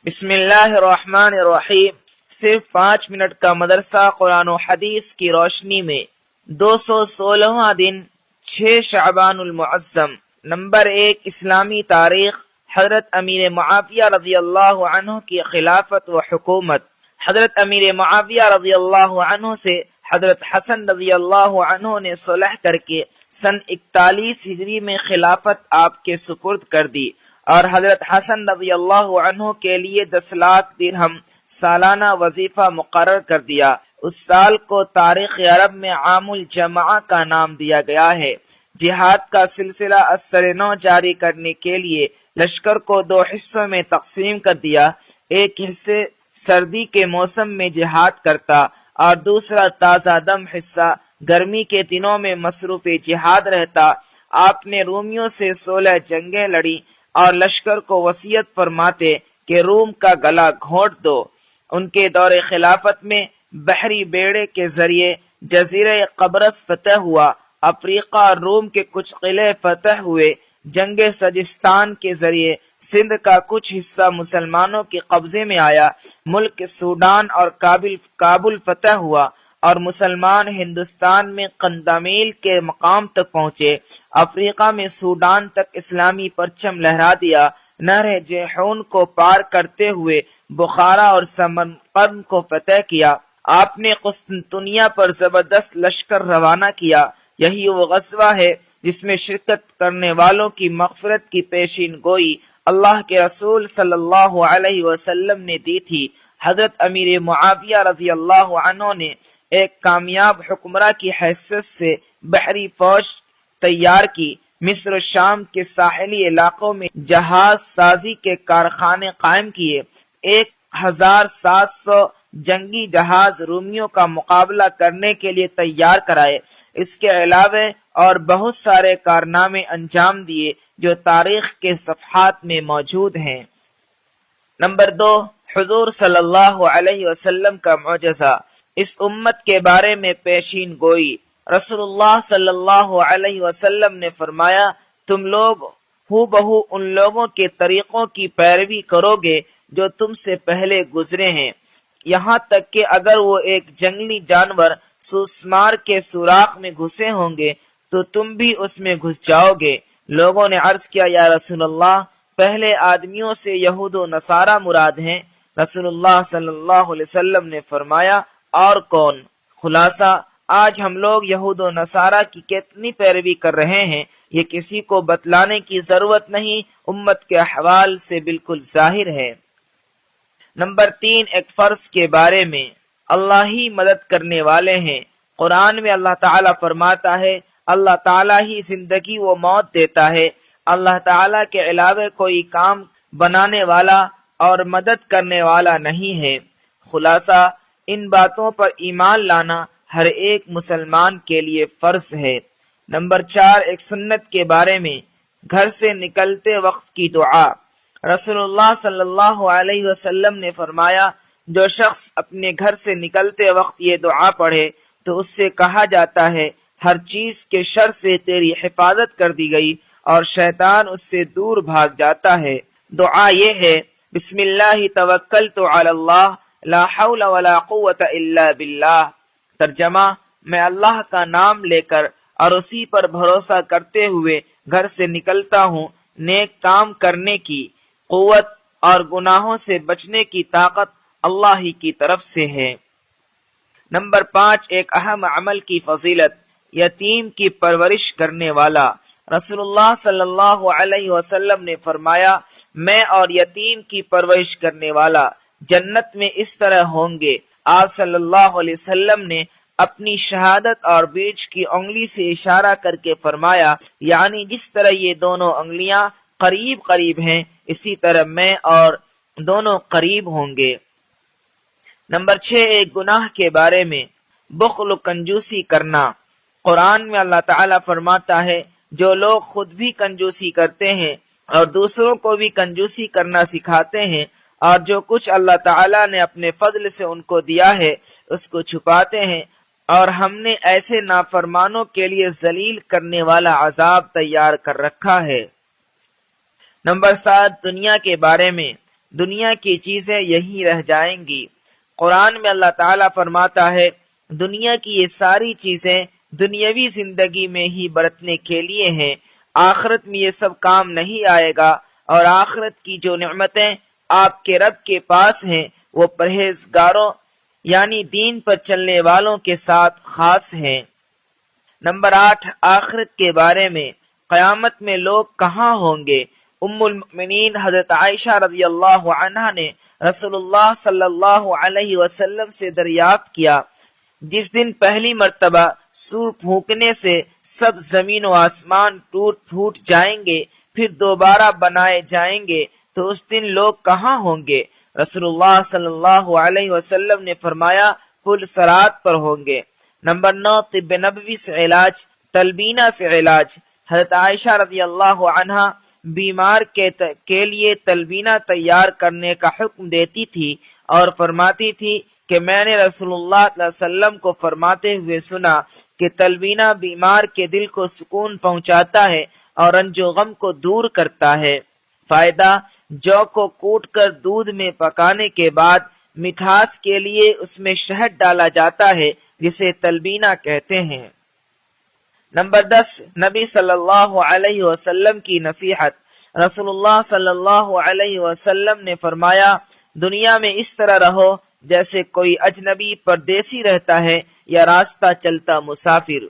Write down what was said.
بسم اللہ الرحمن الرحیم۔ صرف 5 منٹ کا مدرسہ قرآن و حدیث کی روشنی میں 216واں دن 6 شعبان المعظم۔ نمبر 1، اسلامی تاریخ۔ حضرت امیر معاویہ رضی اللہ عنہ کی خلافت و حکومت۔ حضرت امیر معاویہ رضی اللہ عنہ سے حضرت حسن رضی اللہ عنہ نے صلح کر کے سن 41 ہجری میں خلافت آپ کے سپرد کر دی اور حضرت حسن رضی اللہ عنہ کے لیے 10 لاکھ درہم سالانہ وظیفہ مقرر کر دیا۔ اس سال کو تاریخ عرب میں عام الجمعہ کا نام دیا گیا ہے۔ جہاد کا سلسلہ اثر نو جاری کرنے کے لیے لشکر کو 2 حصوں میں تقسیم کر دیا۔ ایک حصے سردی کے موسم میں جہاد کرتا اور دوسرا تازہ دم حصہ گرمی کے دنوں میں مصروف جہاد رہتا۔ آپ نے رومیوں سے 16 جنگیں لڑی اور لشکر کو وصیت فرماتے کہ روم کا گلا گھونٹ دو۔ ان کے دور خلافت میں بحری بیڑے کے ذریعے جزیرہ قبرص فتح ہوا، افریقہ اور روم کے کچھ قلعے فتح ہوئے، جنگ سجستان کے ذریعے سندھ کا کچھ حصہ مسلمانوں کے قبضے میں آیا، ملک سوڈان اور کابل فتح ہوا اور مسلمان ہندوستان میں قندمیل کے مقام تک پہنچے۔ افریقہ میں سوڈان تک اسلامی پرچم لہرا دیا۔ نہر جیحون کو پار کرتے ہوئے بخارا اور سمرقند کو فتح کیا۔ آپ نے قسطنطنیہ پر زبردست لشکر روانہ کیا۔ یہی وہ غزوہ ہے جس میں شرکت کرنے والوں کی مغفرت کی پیشین گوئی اللہ کے رسول صلی اللہ علیہ وسلم نے دی تھی۔ حضرت امیر معاویہ رضی اللہ عنہ نے ایک کامیاب حکمراں کی حیثیت سے بحری فوج تیار کی۔ مصر و شام کے ساحلی علاقوں میں جہاز سازی کے کارخانے قائم کیے۔ 1700 جنگی جہاز رومیوں کا مقابلہ کرنے کے لیے تیار کرائے۔ اس کے علاوہ اور بہت سارے کارنامے انجام دیے جو تاریخ کے صفحات میں موجود ہیں۔ نمبر 2، حضور صلی اللہ علیہ وسلم کا معجزہ۔ اس امت کے بارے میں پیشین گوئی۔ رسول اللہ صلی اللہ علیہ وسلم نے فرمایا، تم لوگ ہو بہو ان لوگوں کے طریقوں کی پیروی کرو گے جو تم سے پہلے گزرے ہیں، یہاں تک کہ اگر وہ ایک جنگلی جانور سوسمار کے سوراخ میں گھسے ہوں گے تو تم بھی اس میں گھس جاؤ گے۔ لوگوں نے عرض کیا، یا رسول اللہ، پہلے آدمیوں سے یہود و نصارہ مراد ہیں؟ رسول اللہ صلی اللہ علیہ وسلم نے فرمایا، اور کون؟ خلاصہ، آج ہم لوگ یہود و نصارہ کی کتنی پیروی کر رہے ہیں یہ کسی کو بتلانے کی ضرورت نہیں، امت کے احوال سے بالکل ظاہر ہے۔ نمبر 3، ایک فرض کے بارے میں۔ اللہ ہی مدد کرنے والے ہیں۔ قرآن میں اللہ تعالیٰ فرماتا ہے، اللہ تعالیٰ ہی زندگی و موت دیتا ہے، اللہ تعالیٰ کے علاوہ کوئی کام بنانے والا اور مدد کرنے والا نہیں ہے۔ خلاصہ، ان باتوں پر ایمان لانا ہر ایک مسلمان کے لیے فرض ہے۔ نمبر 4، ایک سنت کے بارے میں۔ گھر سے نکلتے وقت کی دعا۔ رسول اللہ صلی اللہ علیہ وسلم نے فرمایا، جو شخص اپنے گھر سے نکلتے وقت یہ دعا پڑھے تو اس سے کہا جاتا ہے ہر چیز کے شر سے تیری حفاظت کر دی گئی اور شیطان اس سے دور بھاگ جاتا ہے۔ دعا یہ ہے، بسم اللہ توکلت علی اللہ لا حول ولا قوت الا باللہ۔ ترجمہ، میں اللہ کا نام لے کر اور اسی پر بھروسہ کرتے ہوئے گھر سے نکلتا ہوں، نیک کام کرنے کی قوت اور گناہوں سے بچنے کی طاقت اللہ ہی کی طرف سے ہے۔ نمبر 5، ایک اہم عمل کی فضیلت۔ یتیم کی پرورش کرنے والا۔ رسول اللہ صلی اللہ علیہ وسلم نے فرمایا، میں اور یتیم کی پرورش کرنے والا جنت میں اس طرح ہوں گے۔ آپ صلی اللہ علیہ وسلم نے اپنی شہادت اور بیچ کی انگلی سے اشارہ کر کے فرمایا، یعنی جس طرح یہ دونوں انگلیاں قریب قریب ہیں اسی طرح میں اور دونوں قریب ہوں گے۔ نمبر 6، ایک گناہ کے بارے میں۔ بخل و کنجوسی کرنا۔ قرآن میں اللہ تعالیٰ فرماتا ہے، جو لوگ خود بھی کنجوسی کرتے ہیں اور دوسروں کو بھی کنجوسی کرنا سکھاتے ہیں اور جو کچھ اللہ تعالیٰ نے اپنے فضل سے ان کو دیا ہے اس کو چھپاتے ہیں، اور ہم نے ایسے نافرمانوں کے لیے ذلیل کرنے والا عذاب تیار کر رکھا ہے۔ نمبر 7، دنیا کے بارے میں۔ دنیا کی چیزیں یہی رہ جائیں گی۔ قرآن میں اللہ تعالیٰ فرماتا ہے دنیا کی یہ ساری چیزیں دنیاوی زندگی میں ہی برتنے کے لیے ہیں، آخرت میں یہ سب کام نہیں آئے گا، اور آخرت کی جو نعمتیں آپ کے رب کے پاس ہیں وہ پرہیزگاروں یعنی دین پر چلنے والوں کے ساتھ خاص ہیں۔ نمبر 8، آخرت کے بارے میں، قیامت میں لوگ کہاں ہوں گے؟ ام المؤمنین حضرت عائشہ رضی اللہ عنہا نے رسول اللہ صلی اللہ علیہ وسلم سے دریافت کیا جس دن پہلی مرتبہ سور پھونکنے سے سب زمین و آسمان ٹوٹ پھوٹ جائیں گے پھر دوبارہ بنائے جائیں گے تو اس دن لوگ کہاں ہوں گے؟ رسول اللہ صلی اللہ علیہ وسلم نے فرمایا پل صراط پر ہوں گے۔ نمبر 9، طب نبوی سے علاج، تلبینہ سے علاج۔ حضرت عائشہ رضی اللہ عنہا بیمار کے لیے تلبینہ تیار کرنے کا حکم دیتی تھی اور فرماتی تھی کہ میں نے رسول اللہ صلی اللہ علیہ وسلم کو فرماتے ہوئے سنا کہ تلبینہ بیمار کے دل کو سکون پہنچاتا ہے اور رنج و غم کو دور کرتا ہے۔ فائدہ، جو کو کوٹ کر دودھ میں پکانے کے بعد مٹھاس کے لیے اس میں شہد ڈالا جاتا ہے جسے تلبینہ کہتے ہیں۔ نمبر 10، نبی صلی اللہ علیہ وسلم کی نصیحت۔ رسول اللہ صلی اللہ علیہ وسلم نے فرمایا دنیا میں اس طرح رہو جیسے کوئی اجنبی پردیسی رہتا ہے یا راستہ چلتا مسافر۔